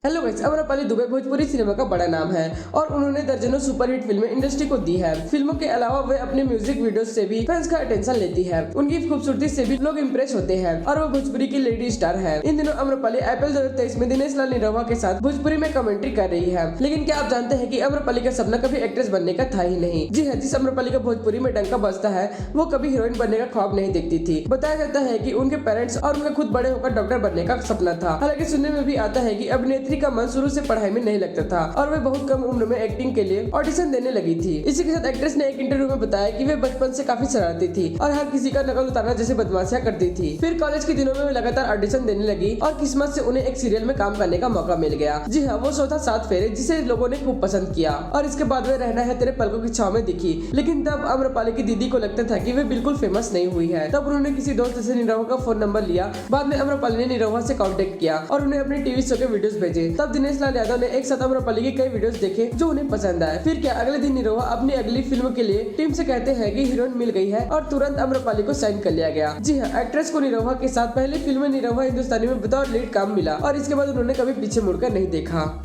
Hello guys, Amrapali Dubey Bhojpuri cinema का बड़ा नाम है और उन्होंने दर्जनों सुपरहिट फिल्में इंडस्ट्री को दी है। फिल्मों के अलावा वे अपने म्यूजिक वीडियोस से भी फैंस का अटेंशन लेती है। उनकी खूबसूरती से भी लोग इम्प्रेस होते हैं और वो भोजपुरी की लेडी स्टार है। इन दिनों आम्रपाली IPL 2023 में दिनेश लाल निरहुआ के साथ भोजपुरी में कमेंट्री कर रही है। लेकिन क्या आप जानते हैं कि आम्रपाली का सपना कभी एक्ट्रेस बनने का था ही नहीं। जी हाँ, जिस आम्रपाली का भोजपुरी में डंका बजता है वो कभी हीरोइन बनने का ख्वाब नहीं देखती थी। बताया जाता है कि उनके पेरेंट्स और उनका खुद बड़े होकर डॉक्टर बनने का सपना था। हालांकि सुनने में भी आता है कि अभिनेत्री का मन शुरू से पढ़ाई में नहीं लगता था और वे बहुत कम उम्र में एक्टिंग के लिए ऑडिशन देने लगी थी। इसी के साथ एक्ट्रेस ने एक इंटरव्यू में बताया कि वे बचपन से काफी शरारती थी और हर किसी का नकल उतारना जैसे बदमाशियां करती थी। फिर कॉलेज के दिनों में वे लगातार ऑडिशन देने लगी और किस्मत से उन्हें एक सीरियल में काम करने का मौका मिल गया। जी हाँ, वो शो था 7 फेरे, जिसे लोगों ने खूब पसंद किया और इसके बाद वे रहना है तेरे पलकों की छांव में दिखी। लेकिन तब आम्रपाली की दीदी को लगता था कि वे बिल्कुल फेमस नहीं हुई है। तब उन्होंने किसी दोस्त से निरहुआ का फोन नंबर लिया। बाद में आम्रपाली ने निरहुआ से कांटेक्ट किया और उन्हें अपने टीवी शो के वीडियोस भेजे। तब दिनेश लाल यादव ने एक साथ आम्रपाली के कई वीडियोस देखे जो उन्हें पसंद आए। फिर क्या, अगले दिन निरहुआ अपनी अगली फिल्म के लिए टीम से कहते हैं कि हीरोइन मिल गई है और तुरंत आम्रपाली को साइन कर लिया गया। जी हाँ, एक्ट्रेस को निरहुआ के साथ पहली फिल्म में निरहुआ हिंदुस्तानी में बतौर लीड काम मिला और इसके बाद उन्होंने कभी पीछे मुड़कर नहीं देखा।